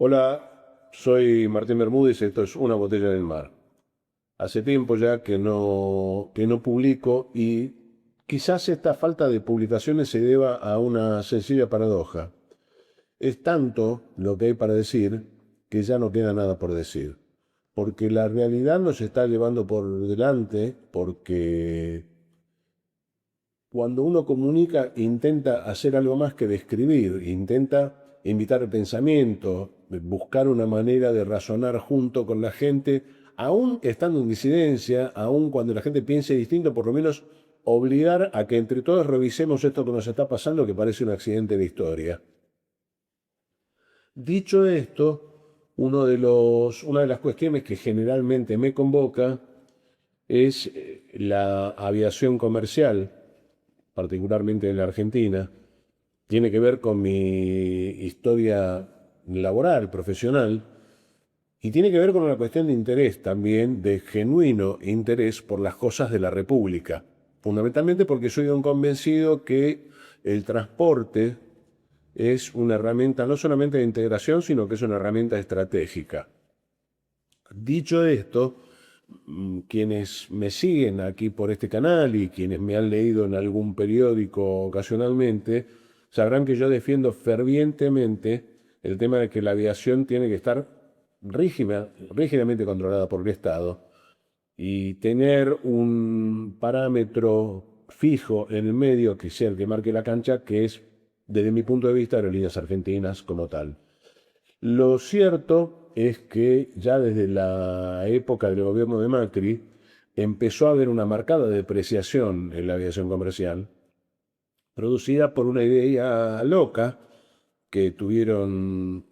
Hola, soy Martín Bermúdez, esto es Una botella en el mar. Hace tiempo ya que no publico y quizás esta falta de publicaciones se deba a una sencilla paradoja. Es tanto lo que hay para decir que ya no queda nada por decir. Porque la realidad nos está llevando por delante, porque cuando uno comunica intenta hacer algo más que describir, intenta invitar el pensamiento, buscar una manera de razonar junto con la gente, aún estando en disidencia, aún cuando la gente piense distinto, por lo menos obligar a que entre todos revisemos esto que nos está pasando, que parece un accidente de historia. Dicho esto, una de las cuestiones que generalmente me convoca es la aviación comercial, particularmente en la Argentina. Tiene que ver con mi historia laboral, profesional, y tiene que ver con una cuestión de interés también, de genuino interés por las cosas de la República. Fundamentalmente porque soy un convencido que el transporte es una herramienta no solamente de integración, sino que es una herramienta estratégica. Dicho esto, quienes me siguen aquí por este canal y quienes me han leído en algún periódico ocasionalmente, sabrán que yo defiendo fervientemente el tema de que la aviación tiene que estar rígidamente controlada por el Estado y tener un parámetro fijo en el medio que sea el que marque la cancha, que es, desde mi punto de vista, Aerolíneas Argentinas como tal. Lo cierto es que ya desde la época del gobierno de Macri empezó a haber una marcada depreciación en la aviación comercial, producida por una idea loca que tuvieron,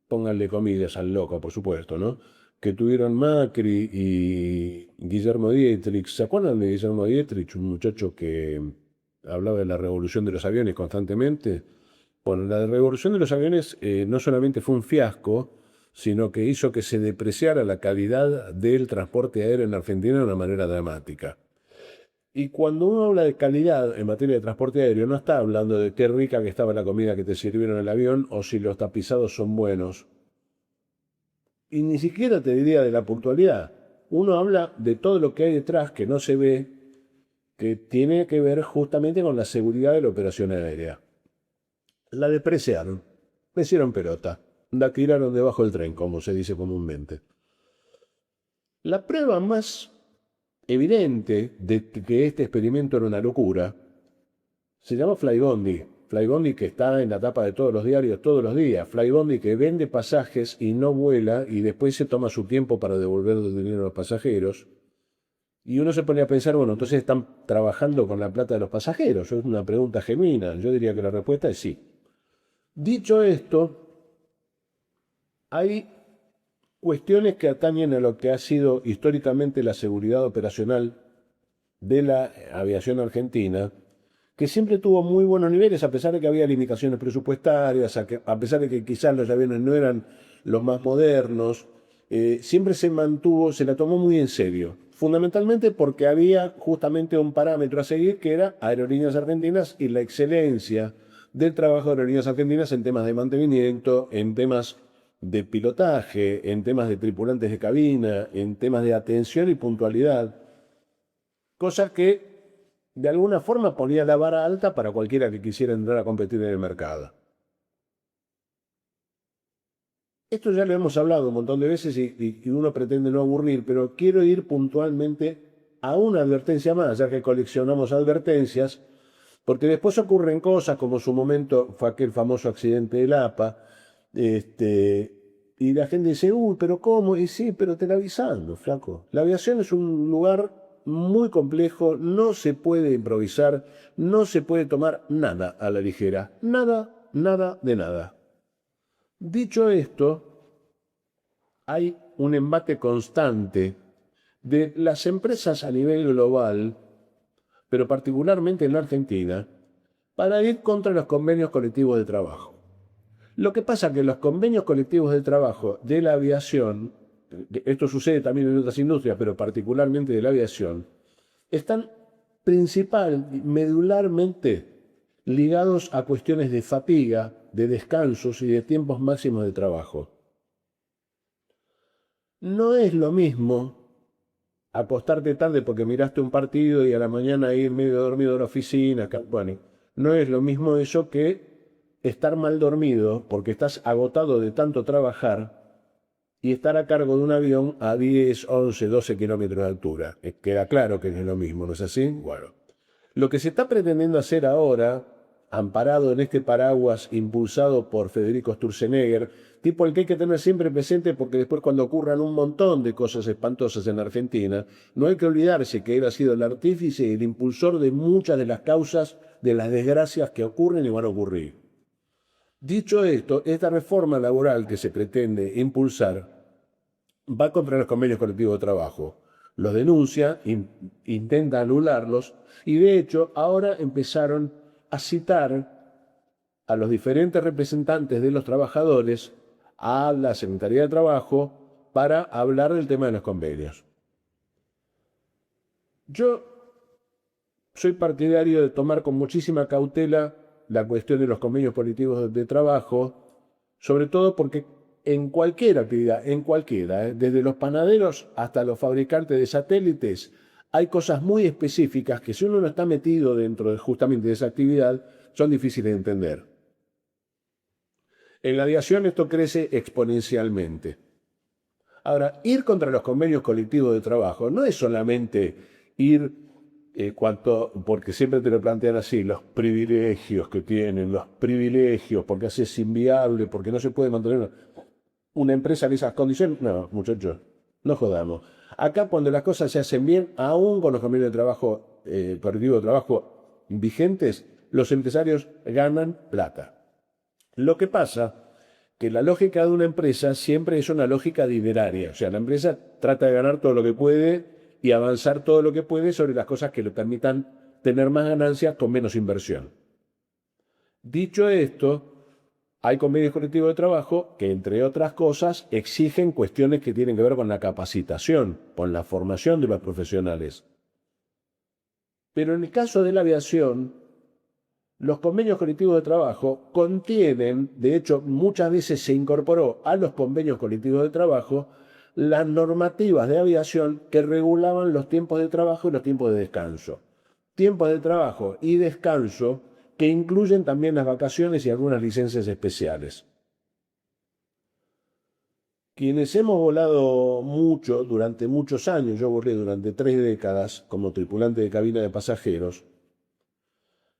pónganle comillas al loco, por supuesto, ¿no? Que tuvieron Macri y Guillermo Dietrich. ¿Se acuerdan de Guillermo Dietrich, un muchacho que hablaba de la revolución de los aviones constantemente? Bueno, la revolución de los aviones no solamente fue un fiasco, sino que hizo que se depreciara la calidad del transporte aéreo en Argentina de una manera dramática. Y cuando uno habla de calidad en materia de transporte aéreo, no está hablando de qué rica que estaba la comida que te sirvieron en el avión o si los tapizados son buenos. Y ni siquiera te diría de la puntualidad. Uno habla de todo lo que hay detrás que no se ve, que tiene que ver justamente con la seguridad de la operación aérea. La depreciaron, me hicieron pelota, la tiraron debajo del tren, como se dice comúnmente. La prueba más evidente de que este experimento era una locura se llama Flybondi. Flybondi que está en la tapa de todos los diarios todos los días. Flybondi que vende pasajes y no vuela y después se toma su tiempo para devolver el dinero a los pasajeros. Y uno se pone a pensar, bueno, entonces están trabajando con la plata de los pasajeros. Es una pregunta genuina. Yo diría que la respuesta es sí. Dicho esto, hay cuestiones que atañen a lo que ha sido históricamente la seguridad operacional de la aviación argentina, que siempre tuvo muy buenos niveles, a pesar de que había limitaciones presupuestarias, a pesar de que quizás los aviones no eran los más modernos, siempre se mantuvo, se la tomó muy en serio. Fundamentalmente porque había justamente un parámetro a seguir que era Aerolíneas Argentinas y la excelencia del trabajo de Aerolíneas Argentinas en temas de mantenimiento, en temas de pilotaje, en temas de tripulantes de cabina, en temas de atención y puntualidad, cosa que de alguna forma ponía la vara alta para cualquiera que quisiera entrar a competir en el mercado. Esto ya lo hemos hablado un montón de veces y uno pretende no aburrir, pero quiero ir puntualmente a una advertencia más, ya que coleccionamos advertencias, porque después ocurren cosas, como su momento fue aquel famoso accidente del APA, y la gente dice, uy, pero ¿cómo? Y sí, pero te la avisando, flaco. La aviación es un lugar muy complejo, no se puede improvisar, no se puede tomar nada a la ligera, nada, nada de nada. Dicho esto, hay un embate constante de las empresas a nivel global, pero particularmente en la Argentina, para ir contra los convenios colectivos de trabajo. Lo que pasa es que los convenios colectivos de trabajo de la aviación, esto sucede también en otras industrias, pero particularmente de la aviación, están principal, medularmente ligados a cuestiones de fatiga, de descansos y de tiempos máximos de trabajo. No es lo mismo acostarte tarde porque miraste un partido y a la mañana ir medio dormido a la oficina. Bueno, no es lo mismo eso que estar mal dormido porque estás agotado de tanto trabajar y estar a cargo de un avión a 10, 11, 12 kilómetros de altura. Queda claro que no es lo mismo, ¿no es así? Bueno, lo que se está pretendiendo hacer ahora, amparado en este paraguas impulsado por Federico Sturzenegger, tipo el que hay que tener siempre presente porque después cuando ocurran un montón de cosas espantosas en Argentina, no hay que olvidarse que él ha sido el artífice y el impulsor de muchas de las causas de las desgracias que ocurren y van a ocurrir. Dicho esto, esta reforma laboral que se pretende impulsar va contra los convenios colectivos de trabajo. Los denuncia, intenta anularlos y de hecho ahora empezaron a citar a los diferentes representantes de los trabajadores a la Secretaría de Trabajo para hablar del tema de los convenios. Yo soy partidario de tomar con muchísima cautela la cuestión de los convenios colectivos de trabajo, sobre todo porque en cualquier actividad, en cualquiera, desde los panaderos hasta los fabricantes de satélites, hay cosas muy específicas que si uno no está metido dentro justamente de esa actividad, son difíciles de entender. En la aviación esto crece exponencialmente. Ahora, ir contra los convenios colectivos de trabajo no es solamente ir porque siempre te lo plantean así, los privilegios que tienen, los privilegios, porque así es inviable, porque no se puede mantener una empresa en esas condiciones. No, muchachos, no jodamos. Acá cuando las cosas se hacen bien, aún con los convenios de trabajo, colectivos de trabajo vigentes, los empresarios ganan plata. Lo que pasa que la lógica de una empresa siempre es una lógica dineraria. O sea, la empresa trata de ganar todo lo que puede y avanzar todo lo que puede sobre las cosas que le permitan tener más ganancias con menos inversión. Dicho esto, hay convenios colectivos de trabajo que, entre otras cosas, exigen cuestiones que tienen que ver con la capacitación, con la formación de los profesionales. Pero en el caso de la aviación, los convenios colectivos de trabajo contienen, de hecho muchas veces se incorporó a los convenios colectivos de trabajo, las normativas de aviación que regulaban los tiempos de trabajo y los tiempos de descanso. Tiempos de trabajo y descanso que incluyen también las vacaciones y algunas licencias especiales. Quienes hemos volado mucho durante muchos años, yo volé durante 3 décadas como tripulante de cabina de pasajeros,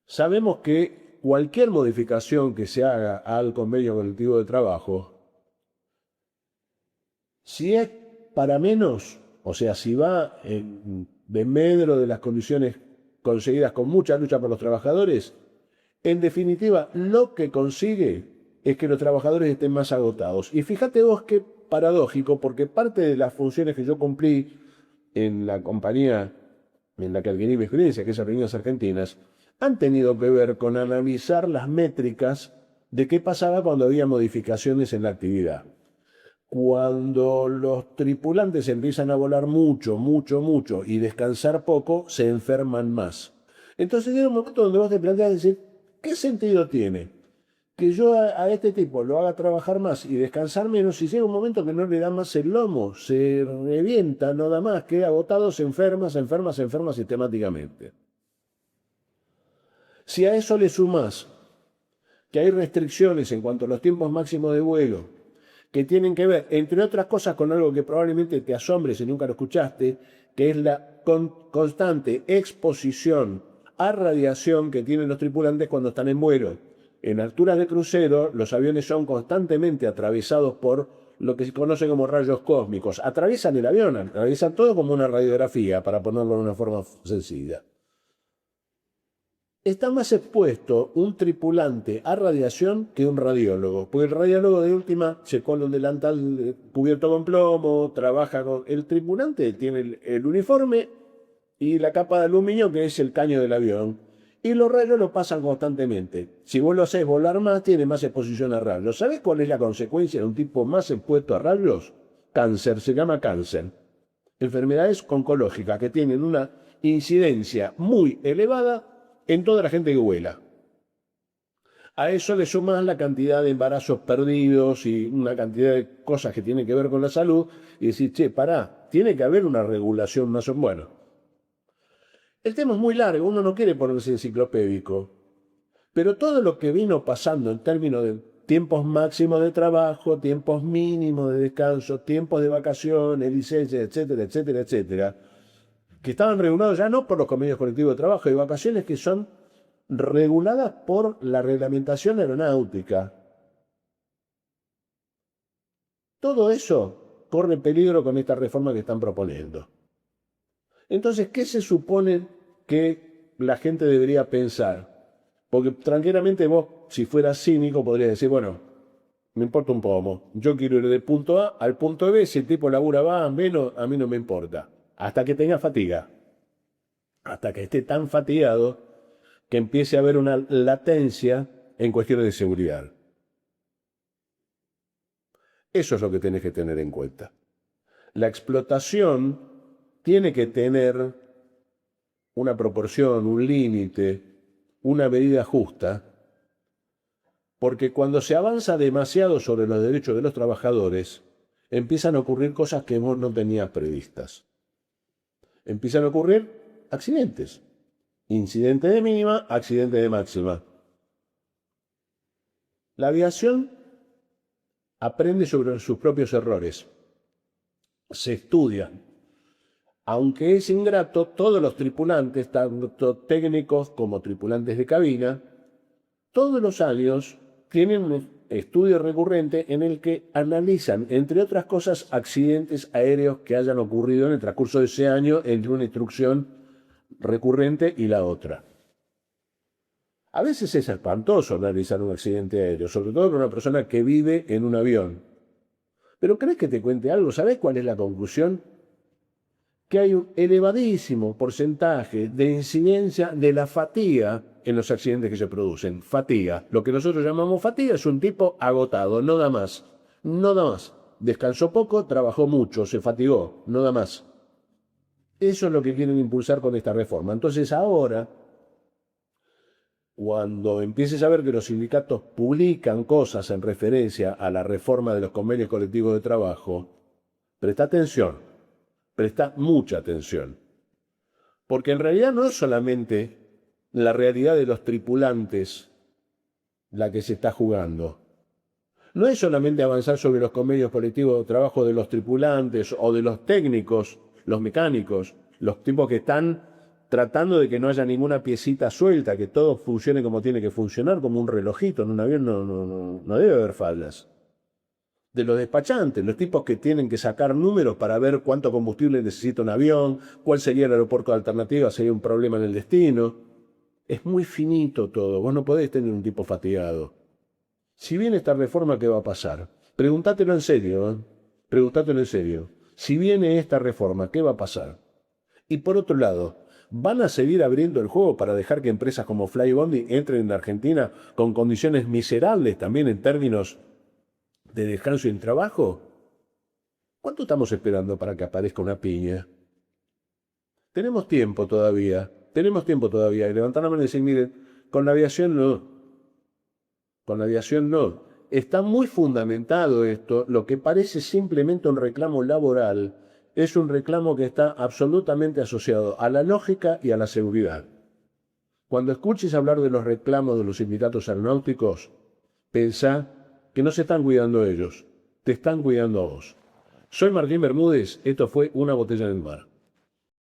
sabemos que cualquier modificación que se haga al convenio colectivo de trabajo, si es para menos, o sea, si va en desmedro de las condiciones conseguidas con mucha lucha por los trabajadores, en definitiva, lo que consigue es que los trabajadores estén más agotados. Y fíjate vos qué paradójico, porque parte de las funciones que yo cumplí en la compañía en la que adquirí mi experiencia, que es Aerolíneas Argentinas, han tenido que ver con analizar las métricas de qué pasaba cuando había modificaciones en la actividad. Cuando los tripulantes empiezan a volar mucho, mucho, mucho y descansar poco, se enferman más. Entonces llega un momento donde vos te planteas decir, ¿qué sentido tiene que yo a este tipo lo haga trabajar más y descansar menos si llega un momento que no le da más el lomo, se revienta, no da más, queda agotado, se enferma, se enferma, se enferma sistemáticamente? Si a eso le sumás que hay restricciones en cuanto a los tiempos máximos de vuelo, que tienen que ver, entre otras cosas, con algo que probablemente te asombre si nunca lo escuchaste, que es la constante exposición a radiación que tienen los tripulantes cuando están en vuelo. En alturas de crucero, los aviones son constantemente atravesados por lo que se conoce como rayos cósmicos. Atraviesan el avión, atraviesan todo como una radiografía, para ponerlo de una forma sencilla. Está más expuesto un tripulante a radiación que un radiólogo, porque el radiólogo de última se pone un delantal cubierto con plomo, trabaja con... El tripulante tiene el uniforme y la capa de aluminio que es el caño del avión, y los rayos lo pasan constantemente. Si vos lo hacés volar más, tiene más exposición a rayos. ¿Sabés cuál es la consecuencia de un tipo más expuesto a rayos? Cáncer, se llama cáncer. Enfermedades oncológicas que tienen una incidencia muy elevada en toda la gente que vuela. A eso le sumas la cantidad de embarazos perdidos y una cantidad de cosas que tienen que ver con la salud y decís, che, pará, tiene que haber una regulación más o menos. Bueno, el tema es muy largo, uno no quiere ponerse enciclopédico, pero todo lo que vino pasando en términos de tiempos máximos de trabajo, tiempos mínimos de descanso, tiempos de vacaciones, licencias, etcétera, etcétera, etcétera, que estaban regulados ya no por los convenios colectivos de trabajo y vacaciones que son reguladas por la reglamentación aeronáutica. Todo eso corre peligro con esta reforma que están proponiendo. Entonces, ¿qué se supone que la gente debería pensar? Porque tranquilamente vos, si fueras cínico, podrías decir, bueno, me importa un pomo. Yo quiero ir del punto A al punto B. Si el tipo labura va, menos, a mí no me importa. Hasta que tenga fatiga. Hasta que esté tan fatigado que empiece a haber una latencia en cuestiones de seguridad. Eso es lo que tenés que tener en cuenta. La explotación tiene que tener una proporción, un límite, una medida justa, porque cuando se avanza demasiado sobre los derechos de los trabajadores, empiezan a ocurrir cosas que vos no tenías previstas. Empiezan a ocurrir accidentes. Incidente de mínima, accidente de máxima. La aviación aprende sobre sus propios errores. Se estudia. Aunque es ingrato, todos los tripulantes, tanto técnicos como tripulantes de cabina, todos los años tienen un estudio recurrente en el que analizan, entre otras cosas, accidentes aéreos que hayan ocurrido en el transcurso de ese año entre una instrucción recurrente y la otra. A veces es espantoso analizar un accidente aéreo, sobre todo para una persona que vive en un avión. Pero ¿crees que te cuente algo? ¿Sabes cuál es la conclusión? Que hay un elevadísimo porcentaje de incidencia de la fatiga en los accidentes que se producen. Fatiga. Lo que nosotros llamamos fatiga es un tipo agotado, no da más. No da más. Descansó poco, trabajó mucho, se fatigó, no da más. Eso es lo que quieren impulsar con esta reforma. Entonces ahora, cuando empieces a ver que los sindicatos publican cosas en referencia a la reforma de los convenios colectivos de trabajo, presta atención, presta mucha atención. Porque en realidad no es solamente la realidad de los tripulantes la que se está jugando. No es solamente avanzar sobre los convenios colectivos de trabajo de los tripulantes o de los técnicos, los mecánicos, los tipos que están tratando de que no haya ninguna piecita suelta, que todo funcione como tiene que funcionar, como un relojito. En un avión no debe haber fallas. De los despachantes, los tipos que tienen que sacar números para ver cuánto combustible necesita un avión, cuál sería el aeropuerto de alternativa si hay un problema en el destino. Es muy finito todo, vos no podés tener un tipo fatigado. Si viene esta reforma, ¿qué va a pasar? Pregúntatelo en serio, ¿eh? Pregúntatelo en serio. Si viene esta reforma, ¿qué va a pasar? Y por otro lado, ¿van a seguir abriendo el juego para dejar que empresas como Flybondi entren en Argentina con condiciones miserables también en términos de descanso y en trabajo? ¿Cuánto estamos esperando para que aparezca una piña? Tenemos tiempo todavía, y levantar la mano y decir, miren, con la aviación no, con la aviación no. Está muy fundamentado esto, lo que parece simplemente un reclamo laboral, es un reclamo que está absolutamente asociado a la lógica y a la seguridad. Cuando escuches hablar de los reclamos de los sindicatos aeronáuticos, pensá que no se están cuidando ellos, te están cuidando a vos. Soy Martín Bermúdez, esto fue Una botella en el mar.